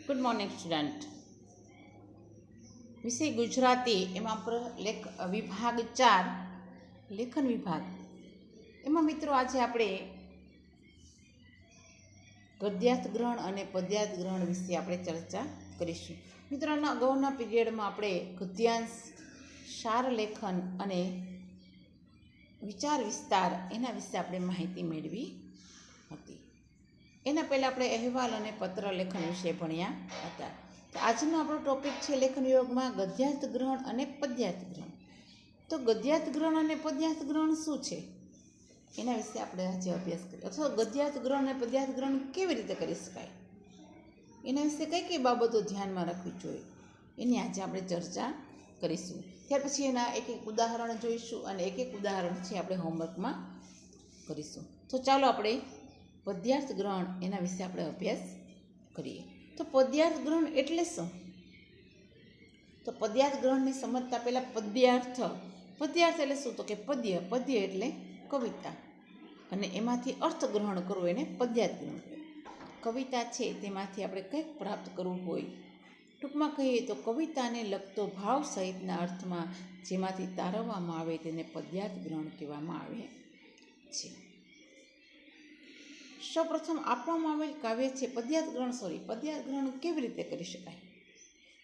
Good morning student. વિષય ગુજરાતી, એમાં વિભાગ 4 લેખન વિભાગ. એમાં મિત્રો આજે આપણે ગદ્યાર્થ ગ્રહણ અને પદ્યાર્થ ગ્રહણ વિશે આપણે ચર્ચા કરીશું. મિત્રોના અગાઉના પીરિયડમાં આપણે ગદ્યાંશ, સાર લેખન અને વિચાર વિસ્તાર એના વિશે આપણે માહિતી મેળવી હતી. એના પહેલાં આપણે અહેવાલ અને પત્ર લેખન વિશે ભણ્યા હતા. તો આજનો આપણો ટોપિક છે લેખન વિભાગમાં ગદ્યાર્થ ગ્રહણ અને પદ્યાર્થ ગ્રહણ. તો ગદ્યાર્થ ગ્રહણ અને પદ્યાર્થ ગ્રહણ શું છે એના વિશે આપણે આજે અભ્યાસ કરીએ, અથવા ગદ્યાર્થ ગ્રહણ અને પદ્યાર્થ ગ્રહણ કેવી રીતે કરી શકાય, એના વિશે કઈ કઈ બાબતો ધ્યાનમાં રાખવી જોઈએ એની આજે આપણે ચર્ચા કરીશું. ત્યાર પછી એના એક એક ઉદાહરણ જોઈશું અને એક એક ઉદાહરણ છે આપણે હોમવર્કમાં કરીશું. તો ચાલો આપણે પદ્યાર્થ ગ્રહણ એના વિશે આપણે અભ્યાસ કરીએ. તો પદ્યાર્થ ગ્રહણ એટલે શું? તો પદ્યાર્થ ગ્રહણને સમજતા પહેલાં પદ્યાર્થ એટલે શું? તો કે પદ્ય એટલે કવિતા, અને એમાંથી અર્થ ગ્રહણ કરવો એને પદ્યાર્થ ગ્રહણ કહેવાય. કવિતા છે તેમાંથી આપણે કંઈક પ્રાપ્ત કરવું હોય, ટૂંકમાં કહીએ તો કવિતાને લગતો ભાવ સહિતના અર્થમાં જેમાંથી તારવવામાં આવે તેને પદ્યાર્થ ગ્રહણ કહેવામાં આવે છે. સૌપ્રથમ આપવામાં આવેલ કાવ્ય છે પદ્યાર્થ ગ્રહણ કેવી રીતે કરી શકાય,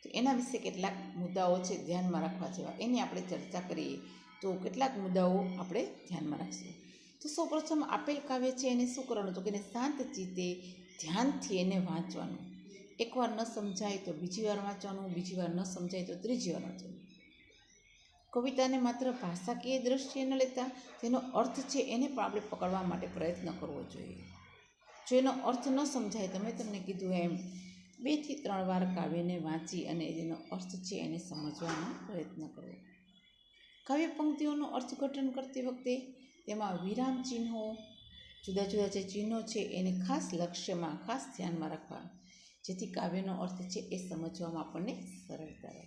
તો એના વિશે કેટલાક મુદ્દાઓ છે ધ્યાનમાં રાખવા જેવા, એની આપણે ચર્ચા કરીએ. તો કેટલાક મુદ્દાઓ આપણે ધ્યાનમાં રાખીશું. તો સૌપ્રથમ આપેલ કાવ્ય છે એને શું કરવાનું? તો કે એને શાંત ચિત્તે ધ્યાનથી એને વાંચવાનું. એકવાર ન સમજાય તો બીજી વાર વાંચવાનું, બીજી વાર ન સમજાય તો ત્રીજી વાર વાંચવાનું. કવિતાને માત્ર ભાષાકીય દ્રષ્ટિએ ન લેતા તેનો અર્થ છે એને પણ આપણે પકડવા માટે પ્રયત્ન કરવો જોઈએ. જો એનો અર્થ ન સમજાય તો મેં તમને કીધું એમ 2 થી 3 વાર કાવ્યને વાંચી અને એનો અર્થ છે એને સમજવાનો પ્રયત્ન કરવો. કાવ્ય પંક્તિઓનું અર્થઘટન કરતી વખતે તેમાં વિરામ ચિહ્નો, જુદા જુદા જે ચિહ્નો છે એને ખાસ લક્ષ્યમાં, ખાસ ધ્યાનમાં રાખવા, જેથી કાવ્યનો અર્થ છે એ સમજવામાં આપણને સરળતા રહે.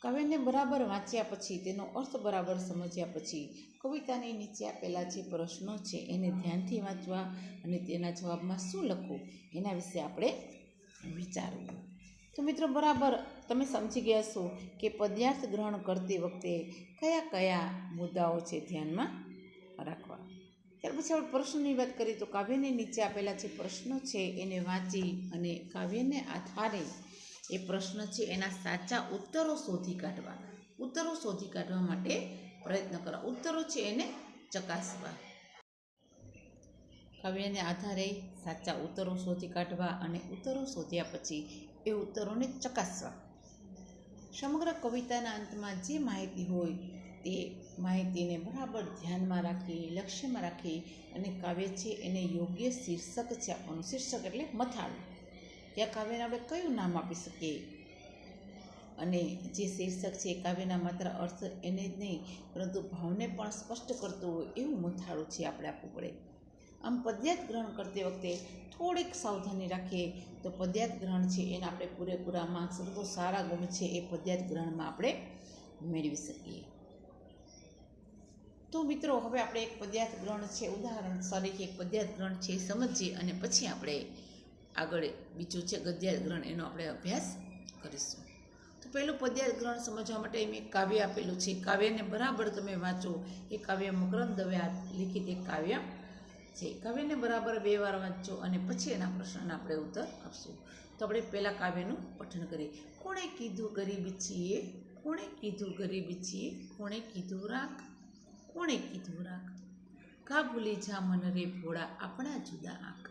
કાવ્યને બરાબર વાંચ્યા પછી, તેનો અર્થ બરાબર સમજ્યા પછી કવિતાની નીચે આપેલા જે પ્રશ્નો છે એને ધ્યાનથી વાંચવા અને તેના જવાબમાં શું લખવું એના વિશે આપણે વિચારવું. તો મિત્રો બરાબર તમે સમજી ગયા છો કે પદ્યાર્થ ગ્રહણ કરતી વખતે કયા કયા મુદ્દાઓ છે ધ્યાનમાં રાખવા. ત્યાર પછી આપણે પ્રશ્નની વાત કરીએ તો કાવ્યની નીચે આપેલા જે પ્રશ્નો છે એને વાંચી અને કાવ્યને આધારે એ પ્રશ્ન છે એના સાચા ઉત્તરો શોધી કાઢવા માટે પ્રયત્ન કરવા. ઉત્તરો છે એને ચકાસવા. કાવ્યને આધારે સાચા ઉત્તરો શોધી કાઢવા અને ઉત્તરો શોધ્યા પછી એ ઉત્તરોને ચકાસવા. સમગ્ર કવિતાના અંતમાં જે માહિતી હોય તે માહિતીને બરાબર ધ્યાનમાં રાખી, લક્ષ્યમાં રાખી અને કાવ્ય છે એને યોગ્ય શીર્ષક છે આપવાનું. શીર્ષક એટલે મથાળું. ત્યાં કાવ્યને આપણે કયું નામ આપી શકીએ, અને જે શીર્ષક છે એ કાવ્યના માત્ર અર્થ એને જ નહીં પરંતુ ભાવને પણ સ્પષ્ટ કરતું હોય એવું મથાળું છે આપણે આપવું પડે. આમ પદ્યાર્થ ગ્રહણ કરતી વખતે થોડીક સાવધાની રાખીએ તો પદ્યાર્થ ગ્રહણ છે એને આપણે પૂરેપૂરા માર્ક્સ, તો સારા ગુણ છે એ પદ્યાર્થ ગ્રહણમાં આપણે મેળવી શકીએ. તો મિત્રો હવે આપણે એક પદ્યાર્થ ગ્રહણ છે ઉદાહરણ તરીકે એક પદ્યાર્થ ગ્રહણ છે એ સમજીએ અને પછી આપણે આગળ બીજું છે ગદ્યાર્થ ગ્રહણ એનો આપણે અભ્યાસ કરીશું. તો પહેલું પદ્યાર્થ ગ્રહણ સમજવા માટે મેં એક કાવ્ય આપેલું છે. કાવ્યને બરાબર તમે વાંચો. એ કાવ્ય મકરંદ દવે લિખિત એક કાવ્ય છે. કાવ્યને બરાબર 2 વાર વાંચો અને પછી એના પ્રશ્નના આપણે ઉત્તર આપશું. તો આપણે પહેલાં કાવ્યનું પઠન કરીએ. કોણે કીધું ગરીબ છીએ, કોણે કીધું ગરીબ છીએ, કોણે કીધું રાખ, કોણે કીધું રાખ, કા ભૂલી જા મન રે ભોળા આપણા જુદા આંખ.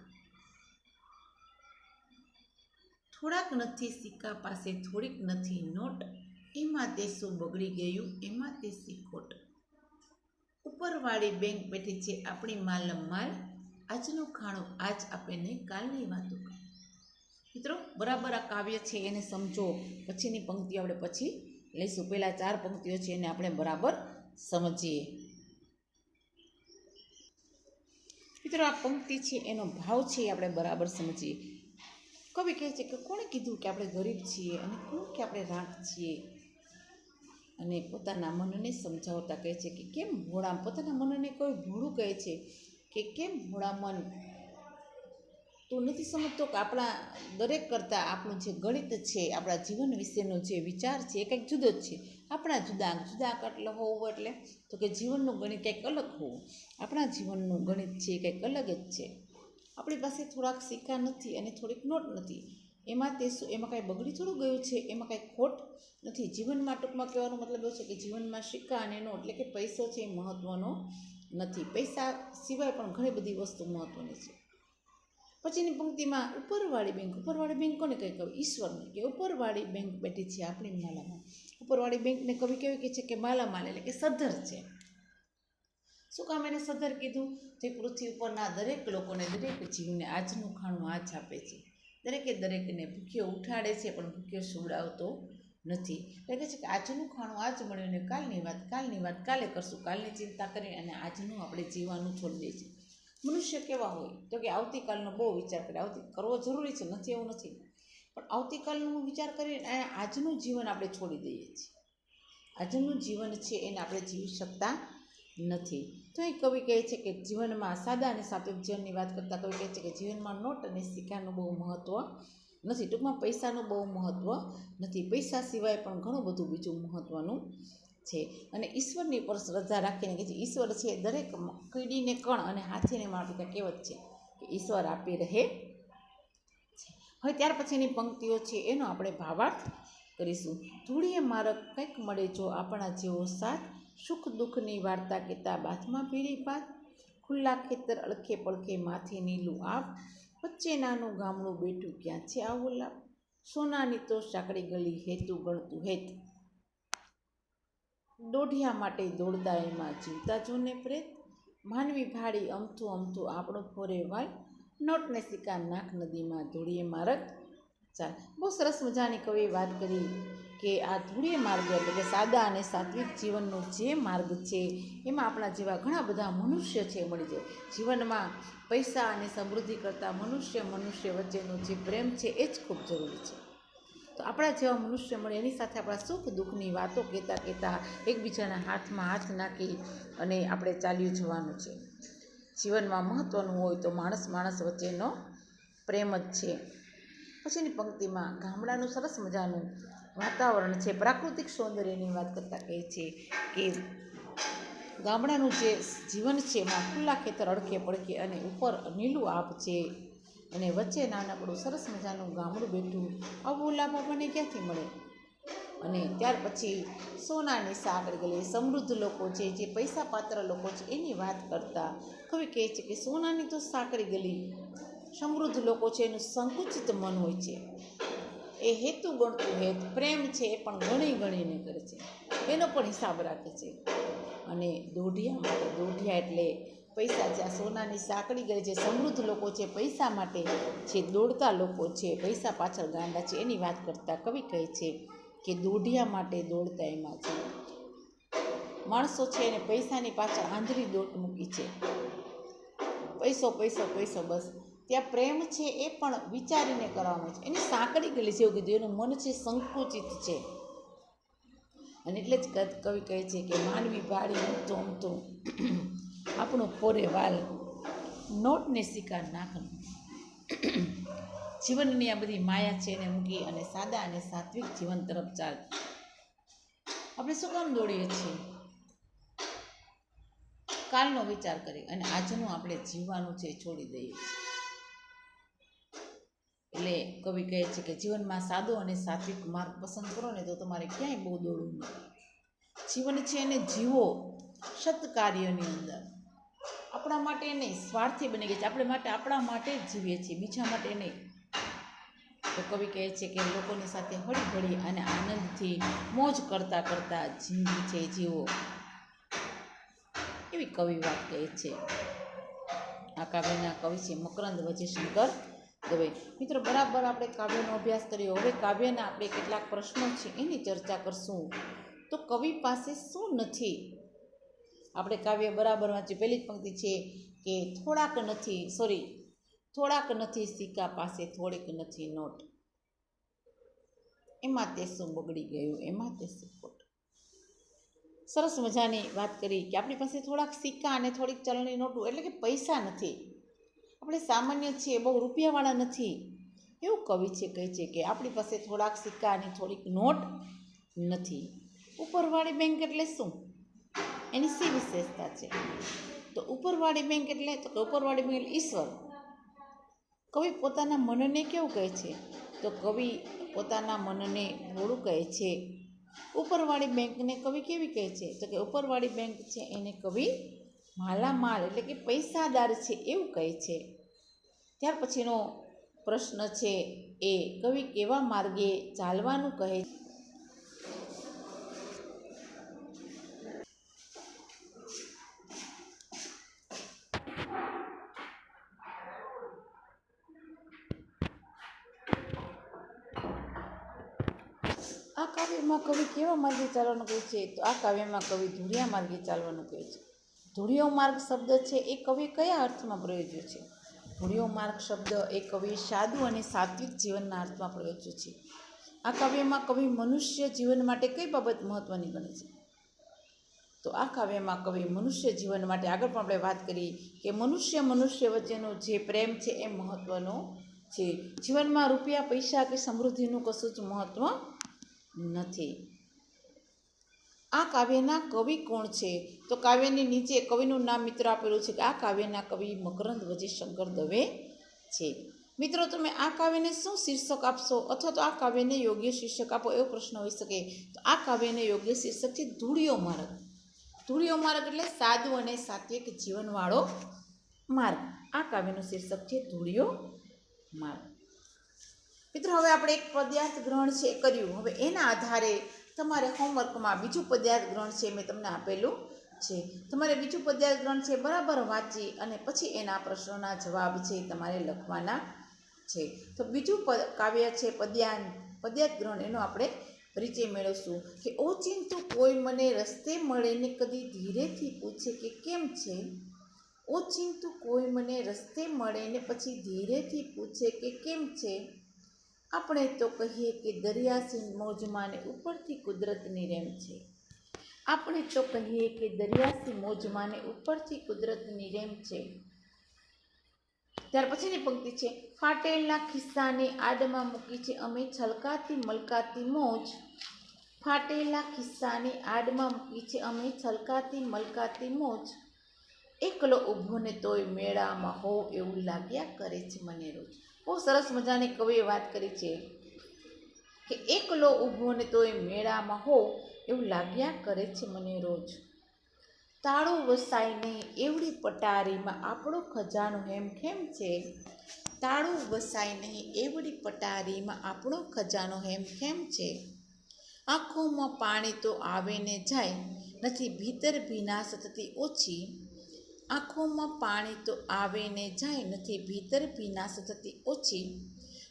થોડાક નથી સિક્કા પાસે, થોડીક નથી નોટ, એમાં તે શું બગડી ગયું, એમાં તે શી ખોટ. ઉપરવાળી બેંક બેઠી છે આપણી માલ, આજનું ખાણું આજ આપે નહીં કાલની વાતો. મિત્રો બરાબર આ કાવ્ય છે એને સમજો, પછીની પંક્તિઓ આપણે પછી લઈશું. પહેલાં 4 પંક્તિઓ છે એને આપણે બરાબર સમજીએ. મિત્રો આ પંક્તિ છે એનો ભાવ છે એ આપણે બરાબર સમજીએ. કવિ કહે છે કે કોણે કીધું કે આપણે ગરીબ છીએ અને કોણ કે આપણે રાખ છીએ, અને પોતાના મનને સમજાવતા કહે છે કે કેમ ભોળા, પોતાના મનને કોઈ ભોળું કહે છે કે કેમ ભોળા મન તું નથી સમજતો કે આપણા દરેક કરતાં આપણું જે ગણિત છે, આપણા જીવન વિશેનો જે વિચાર છે એ કંઈક જુદો જ છે. આપણા જુદા એટલે હોવું એટલે તો કે જીવનનું ગણિત કંઈક અલગ હોવું. આપણા જીવનનું ગણિત છે એ કંઈક અલગ જ છે. આપણી પાસે થોડાક સિક્કા નથી અને થોડીક નોટ નથી, એમાં તે શું, એમાં કાંઈ બગડી થોડું ગયું છે, એમાં કાંઈ ખોટ નથી. જીવનમાં ટૂંકમાં કહેવાનો મતલબ એવો છે કે જીવનમાં સિક્કા અને નોટ એટલે કે પૈસો છે એ મહત્ત્વનો નથી. પૈસા સિવાય પણ ઘણી બધી વસ્તુ મહત્ત્વની છે. પછીની પંક્તિમાં ઉપરવાળી બેંક કોને કહે? કવિ ઈશ્વરને કે ઉપરવાળી બેંક બેઠી છે આપણી માલામાલ. ઉપરવાળી બેંકને કવિ કેવી કહે છે કે માલામાલ એટલે કે સદ્ધર છે. શું કામ એને સદ્ધર કીધું? તે પૃથ્વી ઉપરના દરેક લોકોને, દરેક જીવને આજનું ખાણું આજ આપે છે. દરેકને ભૂખ્યો ઉઠાડે છે પણ ભૂખ્યો સુવડાવતો નથી. એટલે કહે છે કે આજનું ખાણું આજ મળ્યું ને કાલની વાત કાલે કરશું. કાલની ચિંતા કરી અને આજનું આપણે જીવવાનું છોડી દઈએ છીએ. મનુષ્ય કેવા હોય તો કે આવતીકાલનો બહુ વિચાર કરે. કરવો જરૂરી છે, નથી એવું નથી, પણ આવતીકાલનો વિચાર કરીને આજનું જીવન આપણે છોડી દઈએ છીએ. આજનું જીવન છે એને આપણે જીવી શકતા નથી. તો એ કવિ કહે છે કે જીવનમાં સાદા અને સાત્વિક જીવનની વાત કરતાં કવિ કહે છે કે જીવનમાં નોટ અને સિક્કાનું બહુ મહત્ત્વ નથી. ટૂંકમાં પૈસાનું બહુ મહત્ત્વ નથી. પૈસા સિવાય પણ ઘણું બધું બીજું મહત્ત્વનું છે. અને ઈશ્વરની પર શ્રદ્ધા રાખીને કે જે ઈશ્વર છે દરેક કીડીને કણ અને હાથીને મારતું કહેવત છે કે ઈશ્વર આપી રહે છે. હવે ત્યાર પછીની પંક્તિઓ છે એનો આપણે ભાવાર્થ કરીશું. ધૂળીએ મારક કંઈક મળે જો આપણા જેવો સાથ, સુખ દુઃખની વાર્તા કહેતા બાથમાં પીળી પાત, ખુલ્લા ખેતર અળખે પડખે માથે નીલું આપ, વચ્ચે નાનું ગામડું બેઠું ક્યાં છે આવો લાભ, સોનાની તો સાંકડી ગલી હેતું ગણતું હેત, દોઢિયા માટે દોડતા એમાં જીવતા જોને પ્રેત, માનવી ભાડી અમથું આપણું ફોરે વાલ, નોટને સિક્કા નાખ નદીમાં ધૂળીએ મારક ચાલ. બહુ સરસ મજાની કવિએ વાત કરી કે આ ધૂળીએ માર્ગ એટલે કે સાદા અને સાત્વિક જીવનનો જે માર્ગ છે એમાં આપણા જેવા ઘણા બધા મનુષ્ય છે મળી જાય. જીવનમાં પૈસા અને સમૃદ્ધિ કરતાં મનુષ્ય વચ્ચેનો જે પ્રેમ છે એ જ ખૂબ જરૂરી છે. તો આપણા જેવા મનુષ્ય મળે એની સાથે આપણા સુખ દુઃખની વાતો કહેતા એકબીજાના હાથમાં હાથ નાખી અને આપણે ચાલ્યું જવાનું છે. જીવનમાં મહત્ત્વનું હોય તો માણસ વચ્ચેનો પ્રેમ જ છે. પછીની પંક્તિમાં ગામડાનું સરસ મજાનું વાતાવરણ છે, પ્રાકૃતિક સૌંદર્યની વાત કરતાં કહે છે કે ગામડાનું જે જીવન છે એમાં ખુલ્લા ખેતર અડખે પડખે અને ઉપર નીલું આપ છે અને વચ્ચે નાનકડું સરસ મજાનું ગામડું બેઠું. આવું લાભ આપણને ક્યાંથી મળે? અને ત્યાર પછી સોનાની સાંકળી ગલી, સમૃદ્ધ લોકો છે, જે પૈસા પાત્ર લોકો છે એની વાત કરતા કવિ કહે છે કે સોનાની તો સાંકળી ગલી, સમૃદ્ધ લોકો છે એનું સંકુચિત મન હોય છે, એ હેતુ ગણતું હેત, પ્રેમ છે એ પણ ગણીને કરે છે, એનો પણ હિસાબ રાખે છે. અને દોઢિયા એટલે પૈસા, જ્યાં સોનાની સાંકળી ગઈ છે, સમૃદ્ધ લોકો છે, પૈસા માટે જે દોડતા લોકો છે, પૈસા પાછળ ગાંડા છે, એની વાત કરતાં કવિ કહે છે કે દોઢિયા માટે દોડતા એમાં છે. માણસો છે એને પૈસાની પાછળ આંધળી દોટ મૂકી છે. પૈસો બસ. ત્યાં પ્રેમ છે એ પણ વિચારીને કરવાનો છે. એની સાંકળી ગયેલી છે એવું કીધું, એનું મન છે સંકુચિત છે. અને એટલે જ કવિ કહે છે કે માનવી ભાડી અમથું આપણું ફોરે વાલ, નોટને સિક્કા નાખનું. જીવનની આ બધી માયા છે એને મૂકી અને સાદા અને સાત્વિક જીવન તરફ ચાલ. આપણે શું કામ દોડીએ છીએ? કાલનો વિચાર કરી અને આજનું આપણે જીવવાનું છે છોડી દઈએ છીએ. એટલે કવિ કહે છે કે જીવનમાં સાદો અને સાત્વિક માર્ગ પસંદ કરો ને તો તમારે ક્યાંય બહુ દોડવું નહીં. જીવન છે એને જીવો સત્કાર્યની અંદર. આપણા માટે નહીં, સ્વાર્થી બની ગઈ છે. આપણા માટે જ જીવીએ છીએ, બીજા માટે નહીં. તો કવિ કહે છે કે લોકોની સાથે હળી ભળી અને આનંદથી મોજ કરતા જિંદગી છે જીવો, એવી કવિ વાત કહે છે. આ કાવ્યના કવિ છે મકરંદ વજેશંકર દવે. મિત્રો, બરાબર આપણે કાવ્યનો અભ્યાસ કર્યો. હવે કાવ્યના આપણે કેટલાક પ્રશ્નો છે એની ચર્ચા કરશું. તો કવિ પાસે શું નથી? આપણે કાવ્ય બરાબર વાંચ્યું. પહેલી જ પંક્તિ છે કે થોડાક નથી સિક્કા પાસે, થોડીક નથી નોટ. એમાં તે શું બગડી ગયું, એમાં તે શું ખોટ. સરસ મજાની વાત કરી કે આપણી પાસે થોડાક સિક્કા અને થોડીક ચલણી નોટો એટલે કે પૈસા નથી. આપણે સામાન્ય છીએ, બહુ રૂપિયાવાળા નથી, એવું કવિ છે કહે છે કે આપણી પાસે થોડાક સિક્કા અને થોડીક નોટ નથી. ઉપરવાળી બેંક એટલે શું? એની શી વિશેષતા છે? તો ઉપરવાળી બેંક એટલે ઉપરવાળી બેંક એટલે ઈશ્વર. કવિ પોતાના મનને કેવું કહે છે? તો કવિ પોતાના મનને ભોળું કહે છે. ઉપરવાળી બેંકને કવિ કેવી કહે છે? તો કે ઉપરવાળી બેંક છે એને કવિ માલામાલ એટલે કે પૈસાદાર છે એવું કહે છે. ત્યાર પછીનો પ્રશ્ન છે એ કવિ કેવા માર્ગે ચાલવાનું કહે છે? આ કાવ્યમાં કવિ કેવા માર્ગે ચાલવાનું કહે છે? તો આ કાવ્યમાં કવિ ધુળિયા માર્ગે ચાલવાનું કહે છે. ધુળિયો માર્ગ શબ્દ છે એ કવિ કયા અર્થમાં પ્રયોજ્યો છે? ધુળિયો માર્ગ શબ્દ એ કવિ સાદું અને સાત્વિક જીવનના અર્થમાં પ્રયોજ્યો છે. આ કાવ્યમાં કવિ મનુષ્ય જીવન માટે કઈ બાબત મહત્વની ગણે છે? તો આ કાવ્યમાં કવિ મનુષ્ય જીવન માટે આગળ પણ આપણે વાત કરી કે મનુષ્ય વચ્ચેનો જે પ્રેમ છે એ મહત્વનો છે. જીવનમાં રૂપિયા પૈસા કે સમૃદ્ધિનું કશું જ મહત્વ નથી. આ કાવ્યના કવિ કોણ છે? તો કાવ્યની નીચે કવિનું નામ મિત્રો આપેલું છે કે આ કાવ્યના કવિ મકરંદ વજીશંકર દવે છે. મિત્રો તમે આ કાવ્યને શું શીર્ષક આપશો અથવા તો આ કાવ્યને યોગ્ય શીર્ષક આપો એવો પ્રશ્ન હોઈ શકે. તો આ કાવ્યને યોગ્ય શીર્ષક છે ધુળિયો માર્ગ. ધુળિયો માર્ગ એટલે સાદું અને સાત્વિક જીવનવાળો માર્ગ. આ કાવ્યનું શીર્ષક છે ધુળિયો માર્ગ. મિત્રો હવે આપણે એક પદ્યાર્થ ગ્રહણ છે કર્યું. હવે એના આધારે તમારે હોમવર્કમાં બીજું પદ્યાર્થ ગ્રહણ છે મેં તમને આપેલું છે. તમારે બીજું પદ્યાર્થ ગ્રહણ છે બરાબર વાંચી અને પછી એના પ્રશ્નોના જવાબ છે તમારે લખવાના છે. તો બીજું કાવ્ય છે પદ્યાર્થ ગ્રહણ, એનો આપણે પરિચય મેળવશું કે ઓચિંતું કોઈ મને રસ્તે મળે ને કદી ધીરેથી પૂછે કે કેમ છે? ઓચિંતું કોઈ મને રસ્તે મળે ને પછી ધીરેથી પૂછે કે કેમ છે? આપણે તો કહીએ કે દરિયાસી મોજમાં ને ઉપરથી કુદરતની રેમ છે. આપણે તો કહીએ કે દરિયાસી મોજમાં ને ઉપરથી કુદરતની રેમ છે. ત્યાર પછીની પંક્તિ છે ફાટેલના ખિસ્સાની આડમાં મૂકી છે અમે છલકાતી મલકાતી મોજ. ફાટેલા ખિસ્સાની આડમાં મૂકી છે અમે છલકાતી મલકાતી મોજ. એકલો ઊભો ને તોય મેળામાં હોવ એવું લાગ્યા કરે છે મને રોજ. બહુ સરસ મજાની કવિએ વાત કરી છે કે એકલો ઊભો ને તોય મેળામાં હોવ એવું લાગ્યા કરે છે મને રોજ. તાળું વસાય નહીં એવડી પટારીમાં આપણો ખજાનો હેમખેમ છે. તાળું વસાય નહીં એવડી પટારીમાં આપણો ખજાનો હેમખેમ છે. આંખોમાં પાણી તો આવે ને જાય નથી ભીતર ભીનાશ થતી ઓછી. આંખોમાં પાણી તો આવે ને જાય નથી ભીતર ભીનાશ થતી ઓછી.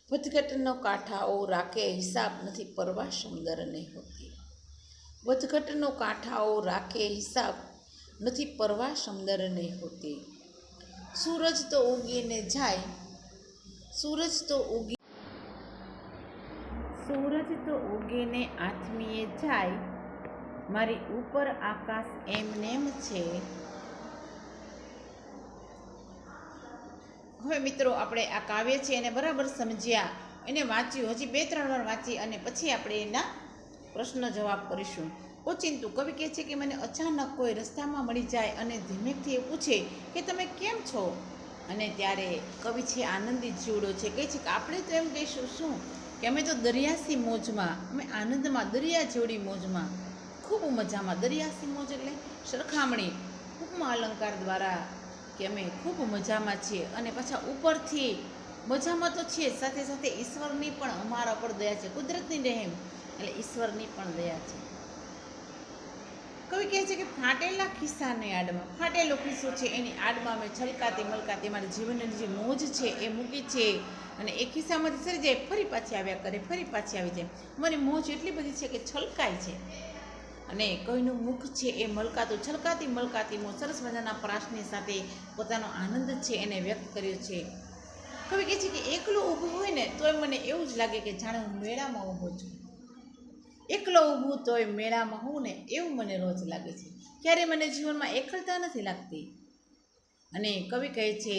વધઘટનો કાંઠાઓ રાખે હિસાબ નથી પરવા સમદર નહીં હોતી. વધઘટનો કાંઠાઓ રાખે હિસાબ નથી પરવા સમદર નહીં હોતી. સૂરજ તો ઉગીને જાય સૂરજ તો ઉગીને આથમીએ જાય મારી ઉપર આકાશ એમનેમ છે. હવે મિત્રો આપણે આ કાવ્ય છે એને બરાબર સમજ્યા, એને વાંચ્યું, હજી 2-3 વાર વાંચી અને પછી આપણે એના પ્રશ્ન જવાબ કરીશું. ઓચિંતું કવિ કહે છે કે મને અચાનક કોઈ રસ્તામાં મળી જાય અને ધીમેકથી એ પૂછે કે તમે કેમ છો? અને ત્યારે કવિ છે આનંદિત જીવડો છે, કહે છે કે આપણે તો એમ કહીશું શું કે અમે તો દરિયાસી મોજમાં, અમે આનંદમાં, દરિયા જેવડી મોજમાં, ખૂબ મજામાં. દરિયાસી મોજ એટલે સરખામણી ઉપમા અલંકાર દ્વારા કે અમે ખૂબ મજામાં છીએ અને પાછા ઉપરથી મજામાં તો છીએ સાથે સાથે ઈશ્વરની પણ અમારા પર દયા છે. કુદરતની રહેમ એટલે ઈશ્વરની પણ દયા છે. કવિ કહે છે કે ફાટેલા ખિસ્સાની આડમાં, ફાટેલો ખિસ્સો છે એની આડમાં અમે છલકાતી મલકાતી મારી જીવનની જે મોજ છે એ મૂકી છે અને એ ખિસ્સામાંથી સરી જાય ફરી પાછી આવ્યા કરે, ફરી પાછી આવી જાય. મારી મોજ એટલી બધી છે કે છલકાય છે અને કવિનું મુખ છે એ મલકાતું, છલકાતી મલકાતી મોજ સરસ મજાના પ્રાસની સાથે પોતાનો આનંદ છે એને વ્યક્ત કર્યો છે. કવિ કહે છે કે એકલો ઊભો હોય ને તોય મને એવું જ લાગે કે જાણે હું મેળામાં ઊભો છું. એકલો ઊભું તોય મેળામાં હોઉં ને એવું મને રોજ લાગે છે. ક્યારે મને જીવનમાં એકલતા નથી લાગતી. અને કવિ કહે છે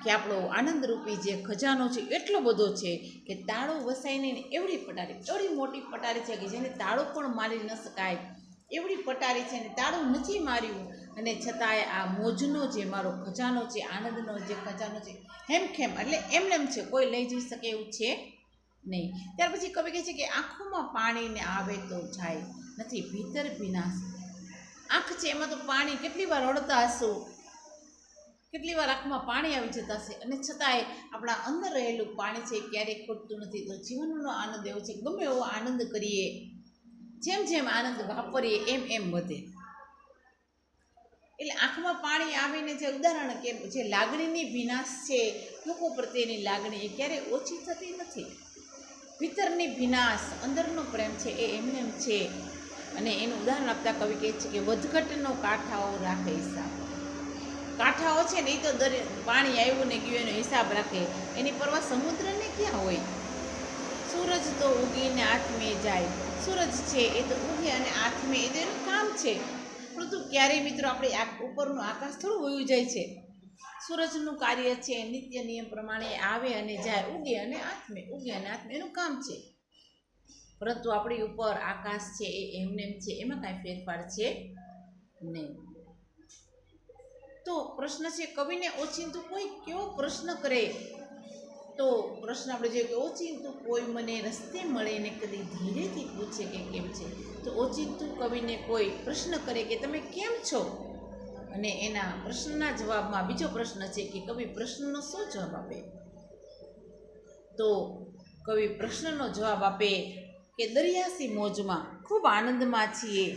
કે આપણો આનંદરૂપી જે ખજાનો છે એટલો બધો છે કે તાળું વસાય નહીં ને એવડી પટારી, એવડી મોટી પટારી છે કે જેને તાળું પણ મારી ન શકાય એવડી પટારી છે ને તાળું નથી માર્યું, અને છતાંય આ મોજનો જે મારો ખજાનો છે, આનંદનો જે ખજાનો છે હેમખેમ એટલે એમનેમ છે, કોઈ લઈ જઈ શકે એવું છે નહીં. ત્યાર પછી કવિ કહે છે કે આંખોમાં પાણીને આવે તો જાય નથી ભીતર ભીનાશ. આંખ છે એમાં તો પાણી કેટલી વાર રડતા હશું, કેટલી વાર આંખમાં પાણી આવી જતા હશે, અને છતાંય આપણા અંદર રહેલું પાણી છે ક્યારેય ખૂટતું નથી. તો જીવનનો આનંદ એવો છે, ગમે એવો આનંદ કરીએ, જેમ જેમ આનંદ વાપરીએ એમ એમ વધે. એટલે આંખમાં પાણી આવીને જે ઉદાહરણ કે જે લાગણીની ભીનાશ છે, લોકો પ્રત્યેની લાગણી એ ક્યારેય ઓછી થતી નથી. ભીતરની ભીનાશ, અંદરનો પ્રેમ છે એ એમને એમ છે. અને એનું ઉદાહરણ આપતા કવિ કહે છે કે વધઘટનો કાંઠાઓ રાખે હિસાબ. કાંઠાઓ છે ને એ તો પાણી આવ્યું ને ગયું એનો હિસાબ રાખે, એની પરવા સમુદ્રને ક્યાં હોય. સૂરજ તો ઉગીને આથમે જાય, સૂરજ છે એ તો ઉગે અને આથમે, એ તો એનું કામ છે. પરંતુ ક્યારેય મિત્રો આપણે ઉપરનું આકાશ થોડું વયું જાય છે. સૂરજનું કાર્ય છે નિત્ય નિયમ પ્રમાણે આવે અને જાય, ઉગે અને આથમે, ઉગે અને આથમે, એનું કામ છે. પરંતુ આપણી ઉપર આકાશ છે એ એમને એમ છે, એમાં કાંઈ ફેરફાર છે નહીં. તો પ્રશ્ન છે કવિને ઓચિંતું કોઈ કેવો પ્રશ્ન કરે, તો પ્રશ્ન આપણે જોઈએ કે ઓચિંતું કોઈ મને રસ્તે મળે ને કદી ધીરેથી પૂછે કે કેમ છે. તો ઓચિંતું કવિને કોઈ પ્રશ્ન કરે કે તમે કેમ છો, અને એના પ્રશ્નના જવાબમાં બીજો પ્રશ્ન છે કે કવિ પ્રશ્નનો શું જવાબ આપે. તો કવિ પ્રશ્નનો જવાબ આપે કે દરિયાસી મોજમાં ખૂબ આનંદમાં છીએ.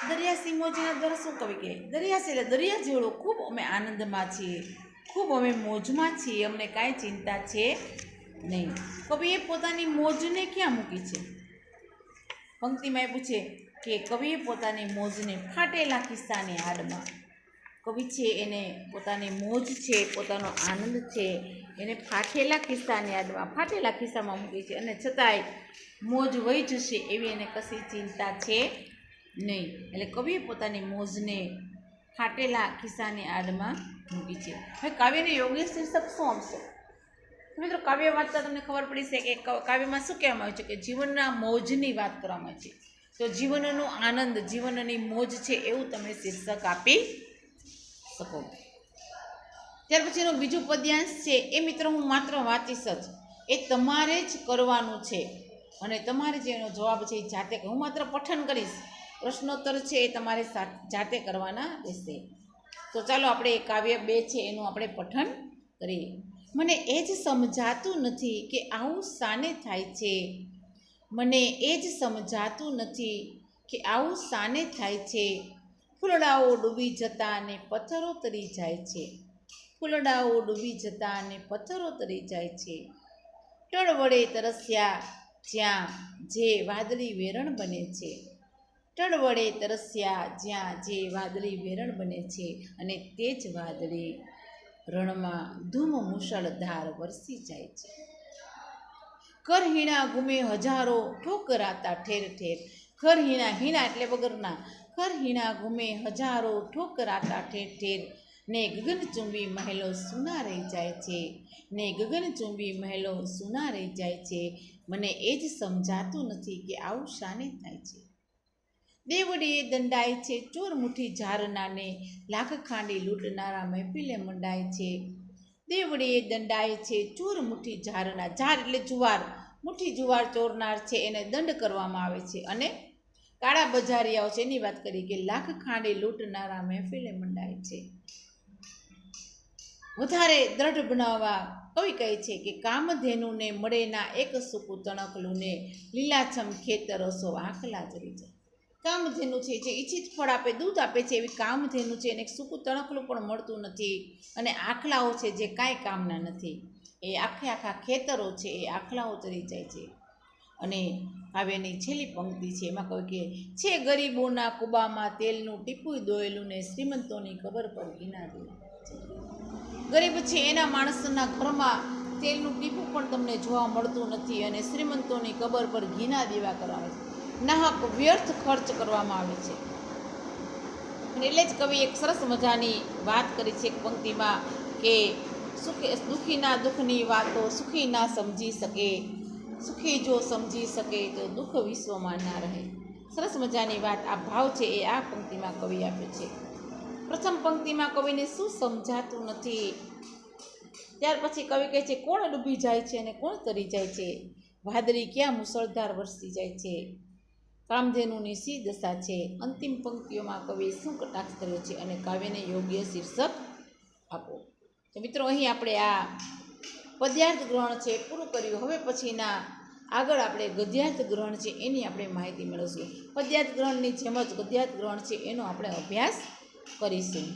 દરિયાસી મોજના દ્વારા શું કવિ કહે, દરિયાસી એટલે દરિયા જેવડો ખૂબ અમે આનંદમાં છીએ, ખૂબ અમે મોજમાં છીએ, અમને કાંઈ ચિંતા છે નહીં. કવિએ પોતાની મોજને ક્યાં મૂકી છે. પંક્તિમાં એ પૂછે કે કવિએ પોતાની મોજને ફાટેલા ખિસ્સાની આડમાં, કવિ છે એને પોતાની મોજ છે, પોતાનો આનંદ છે એને ફાટેલા ખિસ્સાની આડમાં, ફાટેલા ખિસ્સામાં મૂકી છે, અને છતાંય મોજ વહી જશે એવી એને કશી ચિંતા છે નહીં. એટલે કવિએ પોતાની મોજને ફાટેલા ખિસ્સાની આડમાં મૂકી છે. હવે કાવ્યને યોગ્ય શીર્ષક શું આપશે. મિત્રો કાવ્ય વાંચતા તમને ખબર પડી છે કે કાવ્યમાં શું કહેવામાં આવ્યું છે કે જીવનના મોજની વાત કરવામાં આવે છે. તો જીવનનો આનંદ, જીવનની મોજ છે એવું તમે શીર્ષક આપી શકો. ત્યાર પછીનો બીજું પદ્યાંશ છે એ મિત્રો હું માત્ર વાંચીશ જ, એ તમારે જ કરવાનું છે, અને તમારે જે એનો જવાબ છે એ જાતે, હું માત્ર પઠન કરીશ, પ્રશ્નોત્તર છે એ તમારે જાતે કરવાના રહેશે. તો ચાલો આપણે કાવ્ય 2 છે એનું આપણે પઠન કરીએ. મને એ જ સમજાતું નથી કે આવું શાને થાય છે, મને એ જ સમજાતું નથી કે આવું શાને થાય છે. ફૂલડાઓ ડૂબી જતા અને પથ્થરો તરી જાય છે, ફૂલડાઓ ડૂબી જતા અને પથ્થરો તરી જાય છે. ટળ વડે તરસ્યા જ્યાં જે વાદળી વેરણ બને છે, ટળ વડે તરસ્યા જ્યાં જે વાદળી વેરણ બને છે, અને તે જ વાદળી રણમાં ધૂમ મુશળધાર વરસી જાય છે. કરહીણા ઘૂમે હજારો ઠોકરાતા ઠેર ઠેર, કરહીણા, હીણા એટલે વગરના, કરહીણા ઘૂમે હજારો ઠોકરાતા ઠેર ઠેર, ને ગગનચુંબી મહેલો સૂના રહી જાય છે, ને ગગનચુંબી મહેલો સૂના રહી જાય છે. મને એ જ સમજાતું નથી કે આવું શાને થાય છે. દેવડીએ દંડાય છે ચોર મુઠ્ઠી ઝારનાને, લાખ ખાંડી લૂંટનારા મહેફિલે મંડાય છે. દેવડીએ દંડાય છે ચોર મુઠ્ઠી ઝારના, ઝાર એટલે જુવાર, મુઠ્ઠી જુવાર ચોરનાર છે એને દંડ કરવામાં આવે છે. અને કાળા બજારિયાઓ છે એની વાત કરી કે લાખ ખાંડી લૂંટનારા મહેફિલે મંડાય છે. વધારે દ્રઢ બનાવવા કવિ કહે છે કે કામધેનુને મળે ના એક સૂકું તણકલું ને, લીલાછમ ખેતરો સો આખલા જરી જાય. કામધેનુ છે જે ઈચ્છિત ફળ આપે, દૂધ આપે છે એવી કામધેનુ છે એને એક સૂકું તણકલું પણ મળતું નથી, અને આખલાઓ છે જે કાંઈ કામના નથી, એ આખા ખેતરો છે એ આખલાઓ તરી જાય છે. અને કાવ્યની છેલ્લી પંક્તિ છે એમાં કહ્યું કે છે ગરીબોના કુબામાં તેલનું ટીપું દોયેલું ને, શ્રીમંતોની કબર પર ઘીના દેવું. ગરીબ છે એના માણસના ઘરમાં તેલનું ટીપું પણ તમને જોવા મળતું નથી, અને શ્રીમંતોની કબર પર ઘીના દેવા કરવામાં આવે છે, નાહક વ્યર્થ ખર્ચ કરવામાં આવે છે. અને અને એટલે જ કવિ એક સરસ મજાની વાત કરી છે એક પંક્તિમાં કે દુઃખીના દુઃખની વાતો સુખી ના સમજી શકે, સુખી જો સમજી શકે તો દુઃખ વિશ્વમાં ના રહે. સરસ મજાની વાત, આ ભાવ છે એ આ પંક્તિમાં કવિ આપ્યો છે. પ્રથમ પંક્તિમાં કવિને શું સમજાતું નથી, ત્યાર પછી કવિ કહે છે કોણ ડૂબી જાય છે અને કોણ તરી જાય છે, વાદળી ક્યાં મુસળધાર વરસી જાય છે, કામધેનુની સી દશા છે. અંતિમ પંક્તિઓમાં કવિએ શું કટાક્ષ કર્યો છે અને કાવ્યને યોગ્ય શીર્ષક આપો. તો મિત્રો અહીં આપણે આ પદ્યાર્થ ગ્રહણ છે પૂરું કર્યું. હવે પછીના આગળ આપણે ગદ્યાર્થ ગ્રહણ છે એની આપણે માહિતી મેળવીશું. પદ્યાર્થ ગ્રહણની જેમ જ ગદ્યાર્થ ગ્રહણ છે એનો આપણે અભ્યાસ કરીશું.